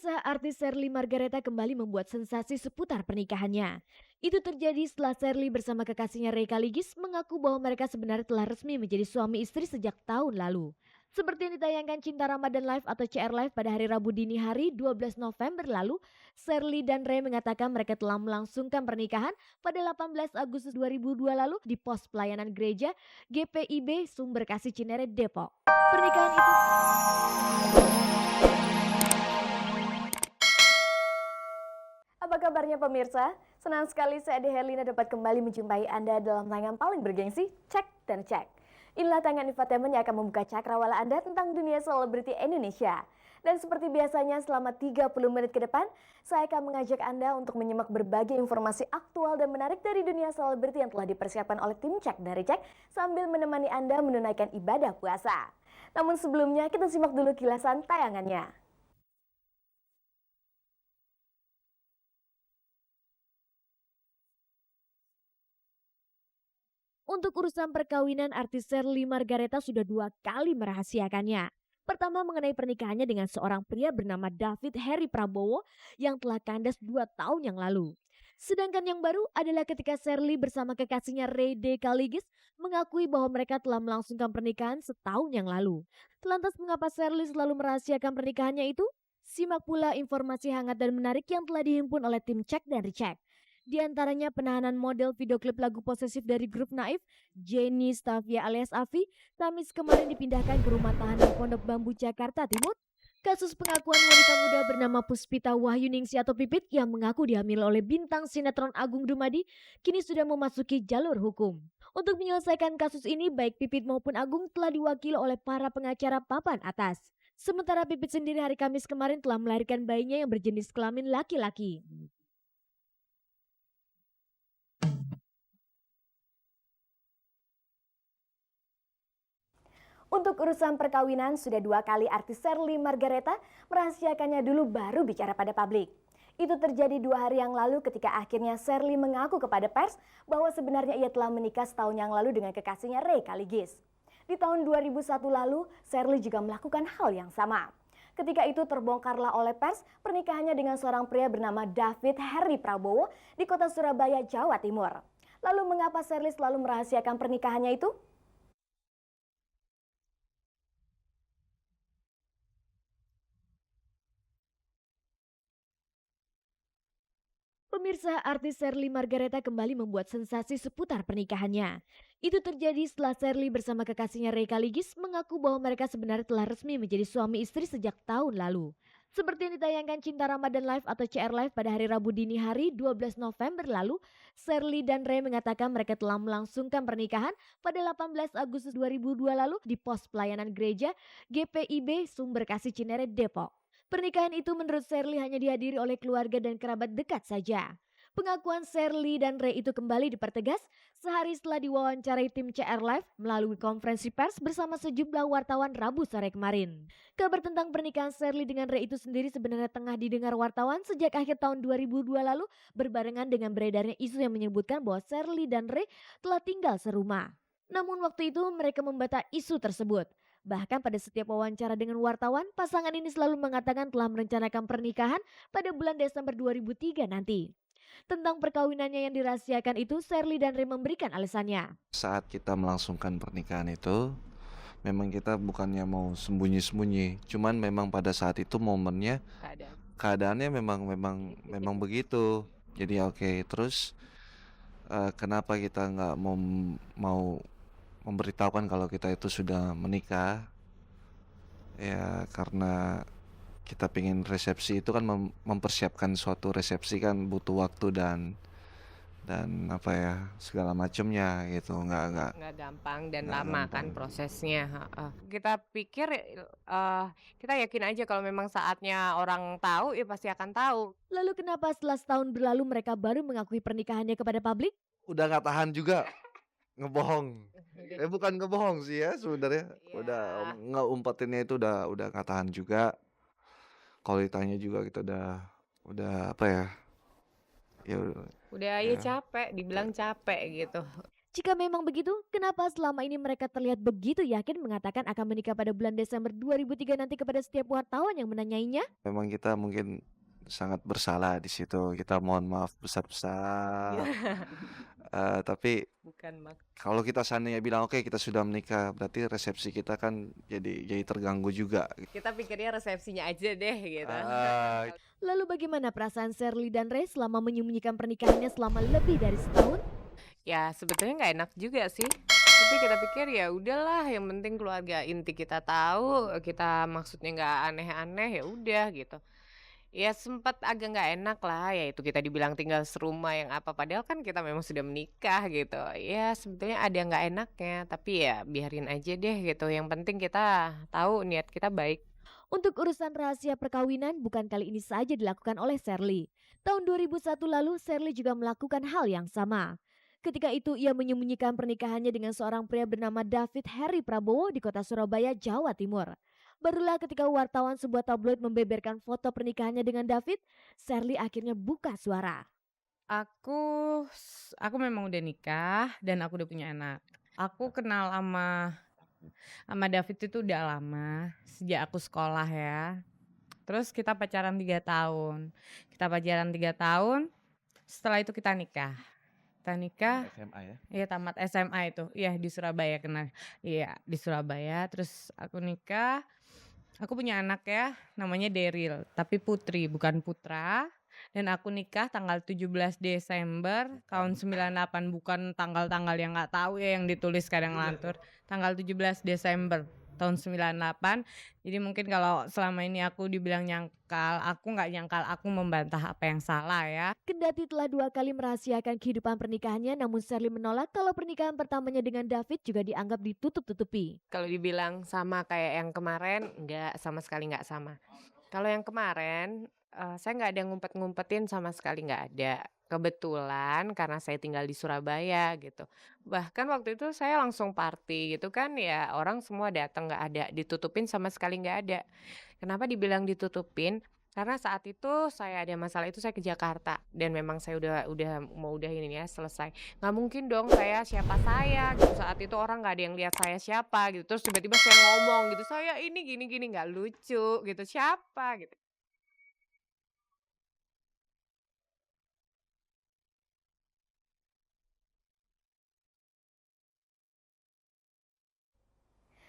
Pemirsa, artis Sherly Margareta kembali membuat sensasi seputar pernikahannya. Itu terjadi setelah Sherly bersama kekasihnya Ray Kaligis mengaku bahwa mereka sebenarnya telah resmi menjadi suami istri sejak tahun lalu. Seperti yang ditayangkan Cinta Ramadan Live atau CR Live pada hari Rabu dini hari 12 November lalu, Sherly dan Ray mengatakan mereka telah melangsungkan pernikahan pada 18 Agustus 2002 lalu di pos pelayanan gereja GPIB Sumber Kasih Cinere Depok. Pernikahan itu Apa kabarnya pemirsa? Senang sekali saya Ade Herlina dapat kembali menjumpai Anda dalam tayangan paling bergengsi, Cek dan Cek. Inilah tayangan infotainment yang akan membuka cakrawala Anda tentang dunia selebriti Indonesia. Dan seperti biasanya selama 30 menit ke depan, saya akan mengajak Anda untuk menyimak berbagai informasi aktual dan menarik dari dunia selebriti yang telah dipersiapkan oleh tim Cek dari Cek sambil menemani Anda menunaikan ibadah puasa. Namun sebelumnya kita simak dulu kilasan tayangannya. Untuk urusan perkawinan, artis Sherly Margareta sudah 2 kali merahasiakannya. Pertama mengenai pernikahannya dengan seorang pria bernama David Heri Prabowo yang telah kandas 2 tahun yang lalu. Sedangkan yang baru adalah ketika Sherly bersama kekasihnya Ray D. Kaligis mengakui bahwa mereka telah melangsungkan pernikahan setahun yang lalu. Lantas mengapa Sherly selalu merahasiakan pernikahannya itu? Simak pula informasi hangat dan menarik yang telah dihimpun oleh tim Cek dan Recheck. Di antaranya penahanan model video klip lagu posesif dari grup Naif, Jenny Stavia alias Afi, Kamis kemarin dipindahkan ke rumah tahanan Pondok Bambu Jakarta Timur. Kasus pengakuan wanita muda bernama Puspita Wahyuningsi atau Pipit yang mengaku dihamil oleh bintang sinetron Agung Dumadi kini sudah memasuki jalur hukum. Untuk menyelesaikan kasus ini baik Pipit maupun Agung telah diwakili oleh para pengacara papan atas. Sementara Pipit sendiri hari Kamis kemarin telah melahirkan bayinya yang berjenis kelamin laki-laki. Untuk urusan perkawinan, sudah 2 kali artis Sherly Margareta merahasiakannya dulu baru bicara pada publik. Itu terjadi 2 hari yang lalu ketika akhirnya Sherly mengaku kepada pers bahwa sebenarnya ia telah menikah setahun yang lalu dengan kekasihnya Ray Kaligis. Di tahun 2001 lalu, Sherly juga melakukan hal yang sama. Ketika itu terbongkarlah oleh pers pernikahannya dengan seorang pria bernama David Heri Prabowo di kota Surabaya, Jawa Timur. Lalu mengapa Sherly selalu merahasiakan pernikahannya itu? Pemirsa, artis Sherly Margareta kembali membuat sensasi seputar pernikahannya. Itu terjadi setelah Sherly bersama kekasihnya Ray Kaligis mengaku bahwa mereka sebenarnya telah resmi menjadi suami istri sejak tahun lalu. Seperti yang ditayangkan Cinta Ramadan Live atau CR Live pada hari Rabu dini hari 12 November lalu, Sherly dan Ray mengatakan mereka telah melangsungkan pernikahan pada 18 Agustus 2002 lalu di pos pelayanan gereja GPIB Sumber Kasih Cinere Depok. Pernikahan itu menurut Sherly hanya dihadiri oleh keluarga dan kerabat dekat saja. Pengakuan Sherly dan Ray itu kembali dipertegas sehari setelah diwawancarai tim CR Live melalui konferensi pers bersama sejumlah wartawan Rabu sore kemarin. Kabar tentang pernikahan Sherly dengan Ray itu sendiri sebenarnya tengah didengar wartawan sejak akhir tahun 2002 lalu berbarengan dengan beredarnya isu yang menyebutkan bahwa Sherly dan Ray telah tinggal serumah. Namun waktu itu mereka membantah isu tersebut. Bahkan pada setiap wawancara dengan wartawan, pasangan ini selalu mengatakan telah merencanakan pernikahan pada bulan Desember 2003 nanti. Tentang perkawinannya yang dirahasiakan itu, Sherly dan Ray memberikan alasannya. Saat kita melangsungkan pernikahan itu, memang kita bukannya mau sembunyi-sembunyi, cuman memang pada saat itu momennya keadaannya memang begitu. Jadi oke, terus kenapa kita nggak mau memberitahukan kalau kita itu sudah menikah? Ya karena kita pingin resepsi itu kan mempersiapkan suatu resepsi kan butuh waktu dan apa ya segala macamnya gitu, nggak gampang dan nggak lama kan gampang. prosesnya. Kita pikir kita yakin aja kalau memang saatnya orang tahu ya pasti akan tahu. Lalu kenapa setelah setahun berlalu mereka baru mengakui pernikahannya kepada publik? Udah nggak tahan juga ngebohong. Bukan ngebohong sih ya sebenarnya. Udah Ya, ngeumpetinnya itu udah nggak tahan juga. Kalau ditanya juga kita udah apa ya? Ya udah ya ya capek, dibilang capek gitu. Jika memang begitu, kenapa selama ini mereka terlihat begitu yakin mengatakan akan menikah pada bulan Desember 2003 nanti kepada setiap wartawan yang menanyainya? Memang kita mungkin sangat bersalah di situ, kita mohon maaf besar-besar, tapi Bukan mak kalau kita seandainya bilang, "Oke, kita sudah menikah," berarti resepsi kita kan jadi terganggu juga. kita pikirnya resepsinya aja deh gitu. Ah, Lalu bagaimana perasaan Shirley dan Ray selama menyembunyikan pernikahannya selama lebih dari setahun? Ya sebetulnya nggak enak juga sih. Tapi kita pikir ya udahlah, yang penting keluarga inti kita tahu, kita maksudnya nggak aneh-aneh, ya udah gitu. Ya sempat agak nggak enak lah, yaitu kita dibilang tinggal serumah yang apa, padahal kan kita memang sudah menikah gitu. Ya sebetulnya ada nggak enaknya, tapi ya biarin aja deh gitu. Yang penting kita tahu niat kita baik. Untuk urusan rahasia perkawinan bukan kali ini saja dilakukan oleh Shirley. Tahun 2001 lalu Shirley juga melakukan hal yang sama. Ketika itu ia menyembunyikan pernikahannya dengan seorang pria bernama David Heri Prabowo di kota Surabaya, Jawa Timur. Barulah ketika wartawan sebuah tabloid membeberkan foto pernikahannya dengan David, Shirley akhirnya buka suara. Aku aku memang udah nikah dan aku udah punya anak. Aku kenal sama David itu udah lama, sejak aku sekolah ya. Terus kita pacaran 3 tahun. Kita pacaran 3 tahun, setelah itu kita nikah. Kita nikah, SMA ya? iya tamat SMA itu. Iya di Surabaya kenal. Iya di Surabaya, terus aku nikah. Aku punya anak ya, namanya Daryl, tapi putri bukan putra. Dan aku nikah tanggal 17 Desember tahun 98, bukan tanggal-tanggal yang nggak tahu ya yang ditulis kadang lantur. Tanggal 17 Desember tahun 98. Jadi mungkin kalau selama ini aku dibilang nyangkal, aku nggak nyangkal, aku membantah apa yang salah ya. Kendati telah 2 kali merahasiakan kehidupan pernikahannya, namun Shirley menolak kalau pernikahan pertamanya dengan David juga dianggap ditutup-tutupi. Kalau dibilang sama kayak yang kemarin, nggak, sama sekali nggak sama. Kalau yang kemarin, saya nggak ada ngumpet-ngumpetin, sama sekali nggak ada. Kebetulan karena saya tinggal di Surabaya gitu. Bahkan waktu itu saya langsung party gitu kan, ya orang semua datang, nggak ada ditutupin, sama sekali nggak ada. Kenapa dibilang ditutupin? Karena saat itu saya ada masalah itu, saya ke Jakarta dan memang saya udah mau udahin ini ya, selesai. Nggak mungkin dong saya siapa saya gitu, saat itu orang nggak ada yang lihat saya siapa gitu, terus tiba-tiba saya ngomong gitu, "Saya ini gini-gini," nggak lucu gitu, siapa gitu.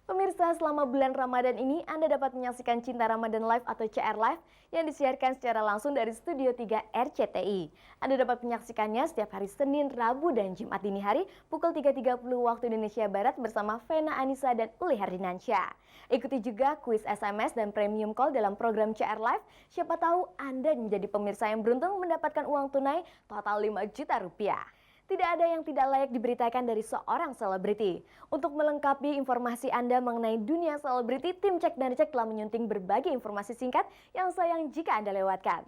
Pemirsa, selama bulan Ramadan ini Anda dapat menyaksikan Cinta Ramadan Live atau CR Live yang disiarkan secara langsung dari Studio 3 RCTI. Anda dapat menyaksikannya setiap hari Senin, Rabu, dan Jumat dini hari pukul 3.30 waktu Indonesia Barat bersama Vena Anissa dan Uli Hardinansyah. Ikuti juga kuis SMS dan premium call dalam program CR Live. Siapa tahu Anda menjadi pemirsa yang beruntung mendapatkan uang tunai total 5 juta rupiah. Tidak ada yang tidak layak diberitakan dari seorang selebriti. Untuk melengkapi informasi Anda mengenai dunia selebriti, tim Cek dan Dicek telah menyunting berbagai informasi singkat yang sayang jika Anda lewatkan.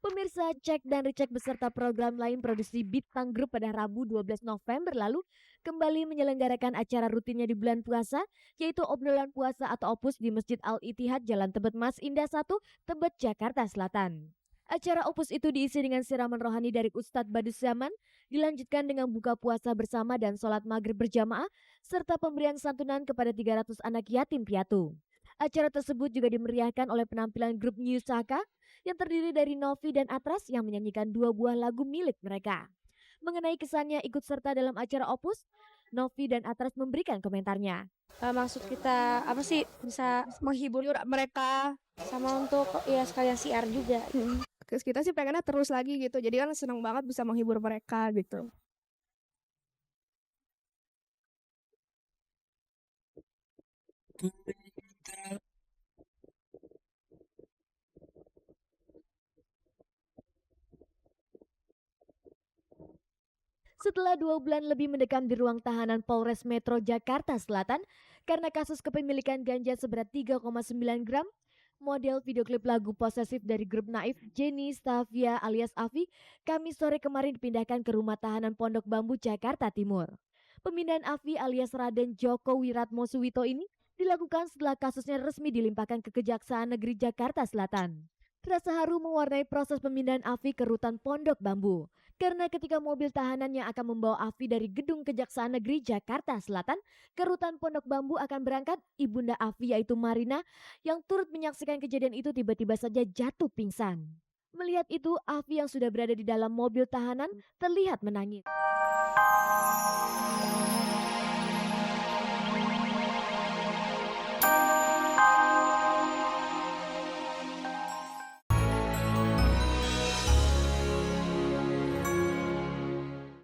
Pemirsa, Cek dan Recheck beserta program lain produksi Bintang Group pada Rabu 12 November lalu kembali menyelenggarakan acara rutinnya di bulan puasa, yaitu obrolan puasa atau opus di Masjid Al-Ittihad Jalan Tebet Mas Indah 1, Tebet, Jakarta Selatan. Acara opus itu diisi dengan siraman rohani dari Ustadz Badus Zaman, dilanjutkan dengan buka puasa bersama dan sholat maghrib berjamaah, serta pemberian santunan kepada 300 anak yatim piatu. Acara tersebut juga dimeriahkan oleh penampilan grup New Saka yang terdiri dari Novi dan Atras yang menyanyikan 2 buah lagu milik mereka. Mengenai kesannya ikut serta dalam acara opus, Novi dan Atras memberikan komentarnya. Maksud kita apa sih, bisa menghibur mereka sama untuk ya sekalian siar juga. Terus kita sih pengennya terus lagi gitu, jadi kan seneng banget bisa menghibur mereka gitu. Setelah 2 bulan lebih mendekam di ruang tahanan Polres Metro Jakarta Selatan karena kasus kepemilikan ganja seberat 3,9 gram, model video klip lagu Posesif dari grup Naif, Jenny Stavia alias Avi, Kamis sore kemarin dipindahkan ke rumah tahanan Pondok Bambu, Jakarta Timur. Pemindahan Avi alias Raden Joko Wiratmo Suwito ini dilakukan setelah kasusnya resmi dilimpahkan ke Kejaksaan Negeri Jakarta Selatan. Rasa haru mewarnai proses pemindahan Afi ke rutan Pondok Bambu. Karena ketika mobil tahanan yang akan membawa Afi dari gedung Kejaksaan Negeri Jakarta Selatan ke rutan Pondok Bambu akan berangkat, ibunda Afi yaitu Marina yang turut menyaksikan kejadian itu tiba-tiba saja jatuh pingsan. Melihat itu, Afi yang sudah berada di dalam mobil tahanan terlihat menangis.